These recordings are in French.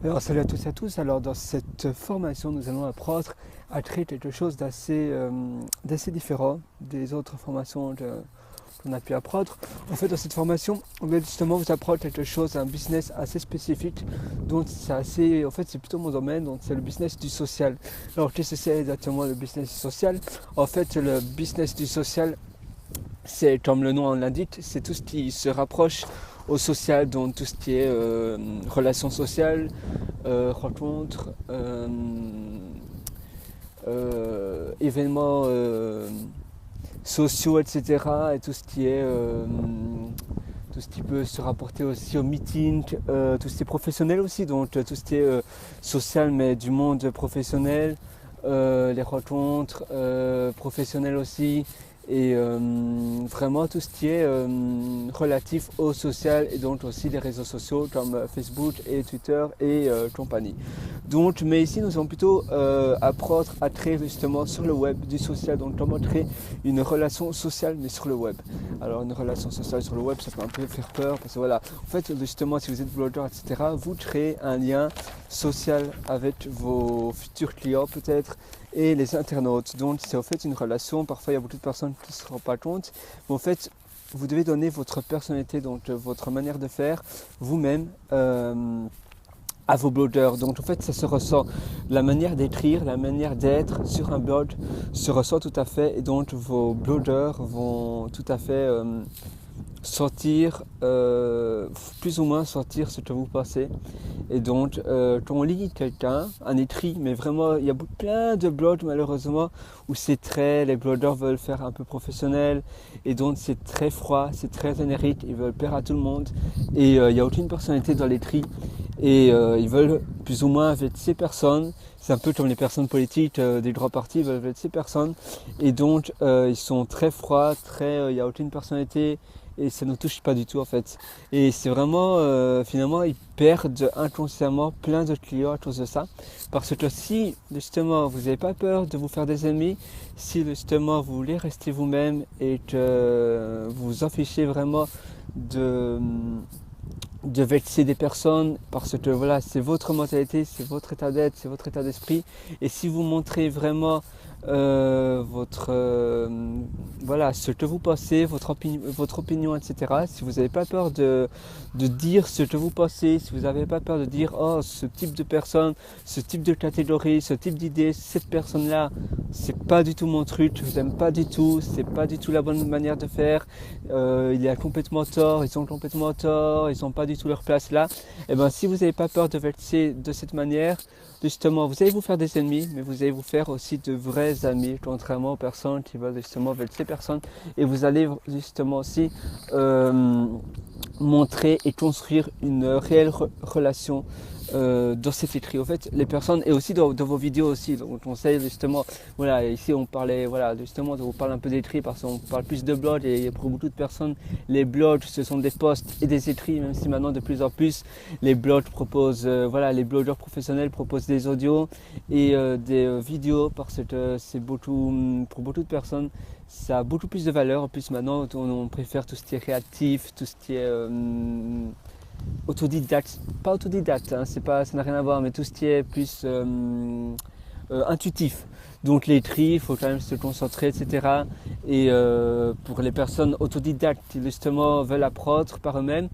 Alors salut à tous et à tous, alors dans cette formation nous allons apprendre à créer quelque chose d'assez différent des autres formations qu'on a pu apprendre. En fait dans cette formation on va justement vous apprendre quelque chose, un business assez spécifique, donc en fait c'est plutôt mon domaine, donc c'est le business du social. Alors qu'est-ce que c'est exactement le business du social? En fait le business du social, c'est comme le nom l'indique, c'est tout ce qui se rapproche au social, donc tout ce qui est relations sociales, rencontres, événements sociaux, etc. Et tout ce qui peut se rapporter aussi au meeting, tout ce qui est professionnel aussi, donc tout ce qui est social mais du monde professionnel, les rencontres professionnelles aussi, et vraiment tout ce qui est relatif au social, et donc aussi les réseaux sociaux comme Facebook et Twitter et compagnie. Donc, mais ici nous allons plutôt apprendre à créer justement sur le web du social, donc comment créer une relation sociale mais sur le web. Alors une relation sociale sur le web, ça peut un peu faire peur parce que voilà, en fait justement si vous êtes blogueur etc, vous créez un lien social avec vos futurs clients peut-être et les internautes. Donc c'est en fait une relation, parfois il y a beaucoup de personnes qui ne se rendent pas compte, mais en fait vous devez donner votre personnalité, donc votre manière de faire vous-même à vos blogueurs. Donc en fait ça se ressent, la manière d'écrire, la manière d'être sur un blog se ressent tout à fait, et donc vos blogueurs vont tout à fait sentir, plus ou moins sentir ce que vous pensez. Et donc quand on lit quelqu'un, un écrit, mais vraiment il y a plein de blogs malheureusement où les blogueurs veulent faire un peu professionnel, et donc c'est très froid, c'est très générique, ils veulent plaire à tout le monde, et il n'y a aucune personnalité dans l'écrit, et ils veulent plus ou moins avec ces personnes. C'est un peu comme les personnes politiques des grands partis, ils veulent avec ces personnes, et donc ils sont très froids, il n'y a aucune personnalité, et ça ne touche pas du tout en fait. Et c'est vraiment, finalement, ils perdent inconsciemment plein de clients à cause de ça. Parce que si justement vous n'avez pas peur de vous faire des ennemis, si justement vous voulez rester vous-même et que vous vous en fichez vraiment de vexer des personnes, parce que voilà, c'est votre mentalité, c'est votre état d'être, c'est votre état d'esprit, et si vous montrez vraiment voilà, ce que vous pensez, votre opinion, etc. Si vous n'avez pas peur de dire ce que vous pensez, si vous n'avez pas peur de dire oh ce type de personne, ce type de catégorie, ce type d'idée, cette personne-là, c'est pas du tout mon truc, je n'aime pas du tout, c'est pas du tout la bonne manière de faire, il a complètement tort, ils ont complètement tort, ils n'ont pas du tout leur place là. Et bien si vous n'avez pas peur de vexer de cette manière, justement, vous allez vous faire des ennemis, mais vous allez vous faire aussi de vrais amis, contrairement aux personnes qui veulent justement vexer ces personnes. Et vous allez justement aussi montrer et construire une réelle relation dans cet écrit. En fait, les personnes, et aussi dans vos vidéos aussi, donc on conseille justement, voilà, ici on parlait, voilà, justement, on parle un peu d'écrit parce qu'on parle plus de blogs, et pour beaucoup de personnes, les blogs, ce sont des posts et des écrits, même si maintenant de plus en plus, les blogs proposent, voilà, les blogueurs professionnels proposent des audios et des vidéos, parce que c'est beaucoup, pour beaucoup de personnes, ça a beaucoup plus de valeur. En plus maintenant, on préfère tout ce qui est réactif, tout ce qui est autodidacte, pas autodidacte, hein, ça n'a rien à voir, mais tout ce qui est plus intuitif. Donc l'écrit, il faut quand même se concentrer, etc. Et pour les personnes autodidactes qui justement veulent apprendre par eux-mêmes,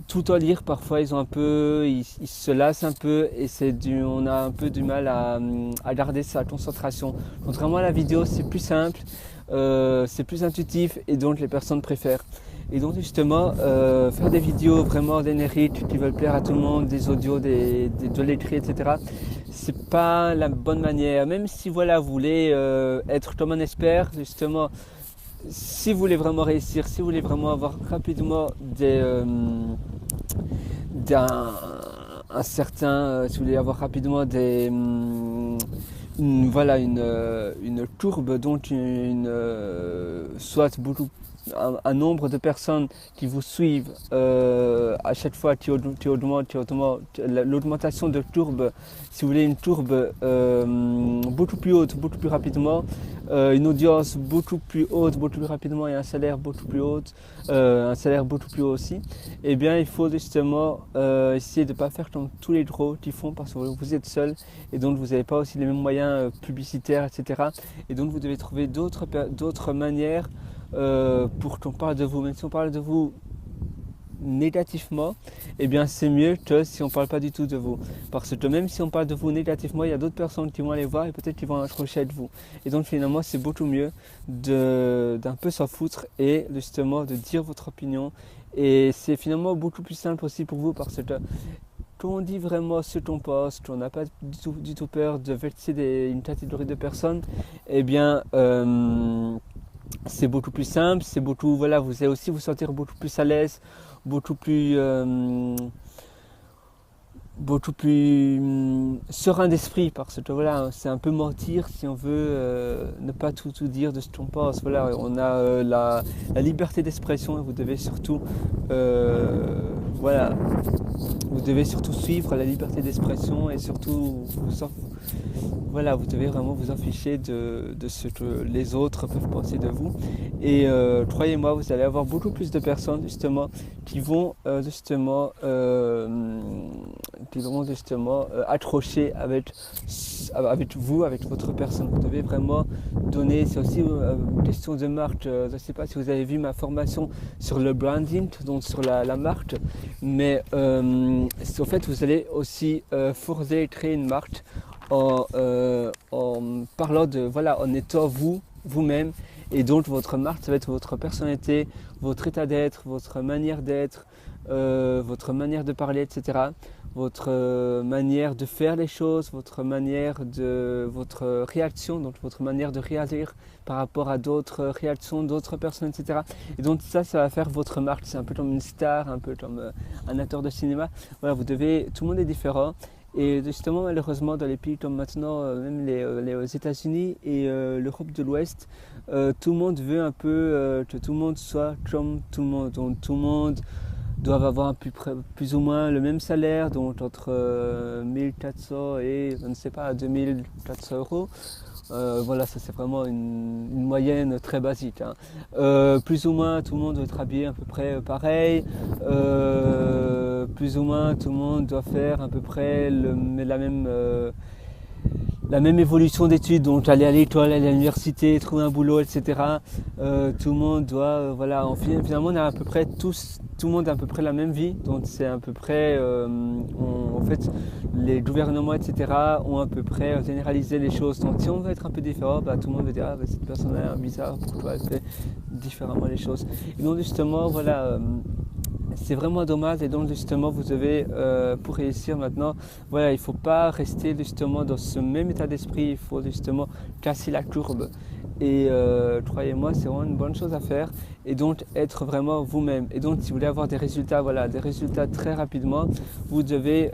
tout en lire, parfois ils se lassent un peu, et on a un peu du mal à garder sa concentration. Contrairement à la vidéo, c'est plus simple, c'est plus intuitif, et donc les personnes préfèrent. Et donc justement, faire des vidéos vraiment génériques qui veulent plaire à tout le monde, des audios, de l'écrit, etc. C'est pas la bonne manière. Même si voilà, vous voulez être comme un expert, justement, si vous voulez vraiment réussir, si vous voulez vraiment avoir rapidement si vous voulez avoir rapidement une courbe, donc soit beaucoup un nombre de personnes qui vous suivent à chaque fois, l'augmentation de courbe, si vous voulez une courbe beaucoup plus haute, beaucoup plus rapidement, une audience beaucoup plus haute, beaucoup plus rapidement et un salaire beaucoup plus haut, aussi, eh bien il faut justement essayer de ne pas faire comme tous les gros qui font parce que vous êtes seul et donc vous n'avez pas aussi les mêmes moyens publicitaires, etc. Et donc vous devez trouver d'autres manières pour qu'on parle de vous. Même si on parle de vous négativement, eh bien c'est mieux que si on ne parle pas du tout de vous. Parce que même si on parle de vous négativement, il y a d'autres personnes qui vont aller voir et peut-être qu'ils vont accrocher avec vous. Et donc finalement c'est beaucoup mieux d'un peu s'en foutre et justement de dire votre opinion. Et c'est finalement beaucoup plus simple aussi pour vous parce que quand on dit vraiment ce qu'on pense, qu'on n'a pas du tout peur de vexer une catégorie de personnes, eh bien c'est beaucoup plus simple, vous allez aussi vous sentir beaucoup plus à l'aise, beaucoup plus serein d'esprit parce que voilà, c'est un peu mentir si on veut ne pas tout dire de ce qu'on pense. Voilà, on a la liberté d'expression et vous devez surtout vous devez surtout suivre la liberté d'expression et surtout vous devez vraiment vous en ficher de ce que les autres peuvent penser de vous. Et croyez-moi, vous allez avoir beaucoup plus de personnes justement qui vont accrocher avec vous, avec votre personne. Vous devez vraiment donner, c'est aussi une question de marque. Je ne sais pas si vous avez vu ma formation sur le branding, donc sur la marque, mais en fait vous allez aussi forcer créer une marque en parlant en étant vous-même, et donc votre marque ça va être votre personnalité, votre état d'être, votre manière d'être, votre manière de parler, etc. Votre manière de faire les choses, votre réaction, donc votre manière de réagir par rapport à d'autres réactions d'autres personnes, etc. Et donc ça va faire votre marque. C'est un peu comme une star, un peu comme un acteur de cinéma. Voilà, tout le monde est différent. Et justement, malheureusement, dans les pays comme maintenant, même les États-Unis et l'Europe de l'Ouest, tout le monde veut un peu que tout le monde soit comme tout le monde. Donc tout le monde doit avoir plus ou moins le même salaire, donc entre 1400 et, je ne sais pas, 2400 euros. Voilà, ça c'est vraiment une moyenne très basique, hein. Plus ou moins tout le monde doit être habillé à peu près pareil, plus ou moins tout le monde doit faire à peu près la même évolution d'études, donc aller à l'école, aller à l'université, trouver un boulot, etc. Tout le monde doit, finalement on a à peu près tout le monde a à peu près la même vie, donc c'est à peu près, en fait, les gouvernements, etc. ont à peu près généralisé les choses. Donc si on veut être un peu différent, tout le monde va dire cette personne a l'air bizarre, pourquoi elle fait différemment les choses. Et donc justement, c'est vraiment dommage, et donc justement vous devez, pour réussir maintenant, il ne faut pas rester justement dans ce même état d'esprit, il faut justement casser la courbe. Et croyez-moi, c'est vraiment une bonne chose à faire, et donc être vraiment vous-même. Et donc si vous voulez avoir des résultats très rapidement, vous devez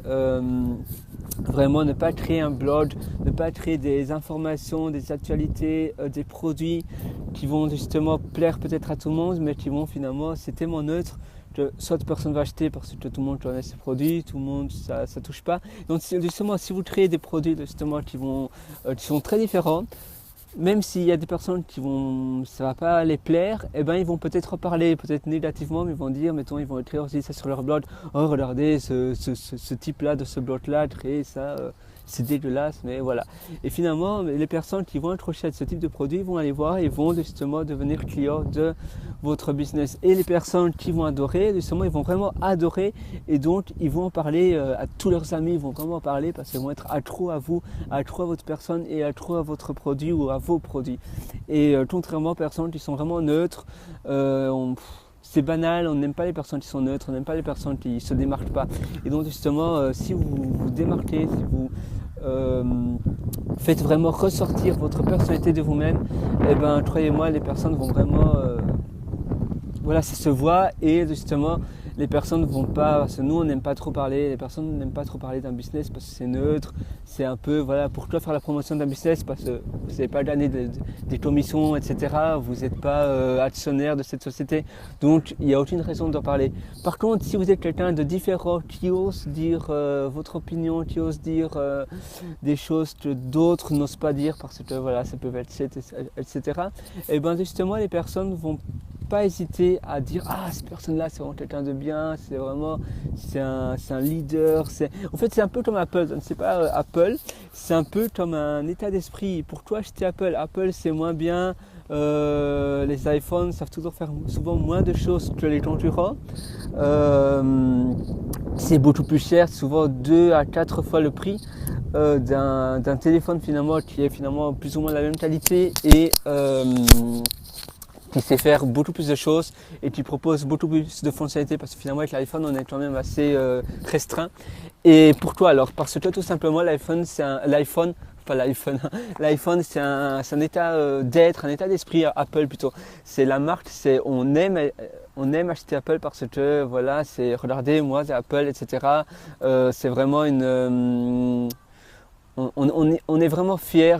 vraiment ne pas créer un blog, ne pas créer des informations, des actualités, des produits qui vont justement plaire peut-être à tout le monde, mais qui vont finalement, c'est tellement neutre que soit personne va acheter parce que tout le monde connaît ces produits, tout le monde, ça touche pas. Donc justement, si vous créez des produits justement qui sont très différents, même s'il y a des personnes ça va pas les plaire, eh ben ils vont peut-être en parler, peut-être négativement, mais ils vont dire, mettons, ils vont écrire aussi ça sur leur blog. Oh, regardez ce type-là de ce blog-là, créer ça, c'est dégueulasse, mais voilà. Et finalement, les personnes qui vont accrocher à ce type de produit vont aller voir et vont justement devenir clients de votre business. Et les personnes qui vont adorer, justement, ils vont vraiment adorer, et donc ils vont en parler à tous leurs amis, ils vont vraiment en parler parce qu'ils vont être accros à vous, accros à votre personne et accros à votre produit ou à vos produits. Et contrairement aux personnes qui sont vraiment neutres, c'est banal, on n'aime pas les personnes qui sont neutres, on n'aime pas les personnes qui ne se démarquent pas. Et donc justement, si vous vous démarquez, si vous faites vraiment ressortir votre personnalité de vous-même, eh ben, croyez-moi, les personnes vont vraiment voilà, ça se voit et justement les personnes ne vont pas, parce que nous on n'aime pas trop parler, les personnes n'aiment pas trop parler d'un business parce que c'est neutre, c'est un peu, voilà, pour toi faire la promotion d'un business parce que vous n'avez pas gagné des commissions, etc. Vous n'êtes pas actionnaire de cette société, donc il n'y a aucune raison d'en parler. Par contre, si vous êtes quelqu'un de différent, qui ose dire votre opinion, qui ose dire des choses que d'autres n'osent pas dire parce que voilà, ça peut être etc. Et bien justement les personnes vont pas hésiter à dire ah cette personne là c'est vraiment quelqu'un de bien, c'est vraiment c'est un leader, en fait c'est un peu comme Apple, je ne sais pas, Apple c'est un peu comme un état d'esprit. Pour toi acheter Apple c'est moins bien, les iPhones savent toujours faire souvent moins de choses que les concurrents, c'est beaucoup plus cher, souvent 2 à 4 fois le prix d'un téléphone finalement qui est finalement plus ou moins la même qualité et qui sait faire beaucoup plus de choses et qui propose beaucoup plus de fonctionnalités parce que finalement avec l'iPhone on est quand même assez restreint. Et pourquoi alors? Parce que tout simplement l'iPhone c'est l'iPhone c'est un état d'être, un état d'esprit. Apple plutôt, c'est la marque, c'est on aime acheter Apple parce que voilà, c'est regardez moi c'est Apple, etc. C'est vraiment une on est vraiment fiers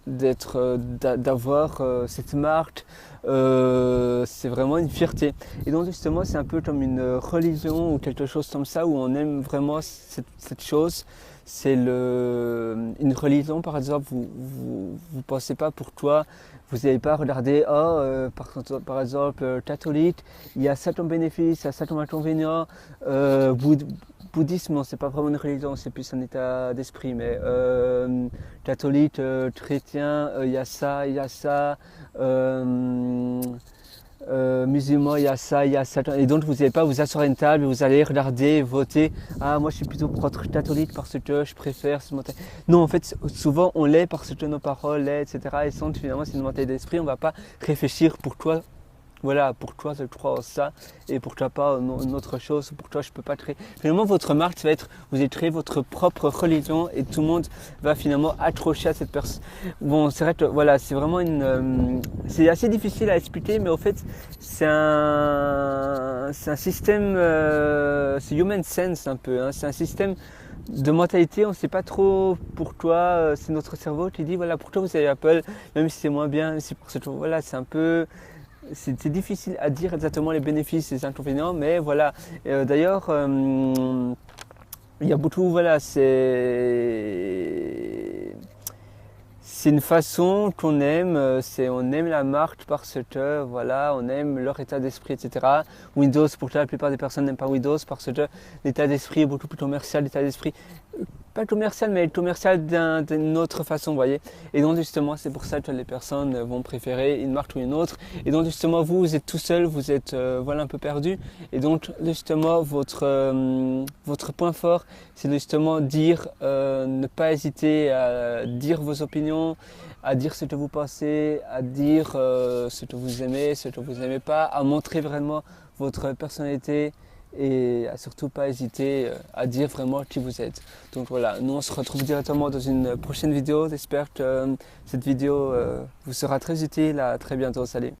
d'avoir cette marque. C'est vraiment une fierté. Et donc justement, c'est un peu comme une religion ou quelque chose comme ça où on aime vraiment cette chose. C'est une religion, par exemple. Vous pensez pas pour toi, vous n'allez pas regarder, par exemple, catholique, il y a ça comme bénéfice, il y a ça comme inconvénient. Bouddhisme, non, c'est pas vraiment une religion, c'est plus un état d'esprit, mais catholique, chrétien, il y a ça, musulman, il y a ça, et donc vous n'allez pas vous asseoir à une table, vous allez regarder, voter, ah moi je suis plutôt pour être catholique parce que je préfère ce mentalité. Non, en fait, souvent on l'est parce que nos paroles l'est, etc. Et sans finalement c'est une mentalité d'esprit, on va pas réfléchir pour toi. Voilà, pour toi je crois en ça et pour toi pas une autre chose, pour toi je peux pas créer. Finalement votre marque ça va être, vous allez créer votre propre religion et tout le monde va finalement accrocher à cette personne. Bon, c'est vrai que voilà, c'est vraiment c'est assez difficile à expliquer, mais au fait c'est un système, c'est human sense un peu, hein, c'est un système de mentalité, on ne sait pas trop pourquoi, c'est notre cerveau qui dit voilà pourquoi vous avez Apple, même si c'est moins bien, c'est pour ça que voilà c'est un peu. C'est difficile à dire exactement les bénéfices et les inconvénients, mais voilà. D'ailleurs, il y a beaucoup, voilà, c'est une façon qu'on aime, on aime la marque parce que, voilà, on aime leur état d'esprit, etc. Windows, pourquoi la plupart des personnes n'aiment pas Windows? Parce que l'état d'esprit est beaucoup plus commercial, l'état d'esprit pas commercial, mais commercial d'une autre façon, vous voyez. Et donc justement, c'est pour ça que les personnes vont préférer une marque ou une autre. Et donc justement, vous êtes tout seul, vous êtes voilà un peu perdu. Et donc justement, votre point fort, c'est justement dire, ne pas hésiter à dire vos opinions, à dire ce que vous pensez, à dire ce que vous aimez, ce que vous n'aimez pas, à montrer vraiment votre personnalité. Et à surtout pas hésiter à dire vraiment qui vous êtes. Donc voilà, nous on se retrouve directement dans une prochaine vidéo. J'espère que cette vidéo vous sera très utile. À très bientôt, salut.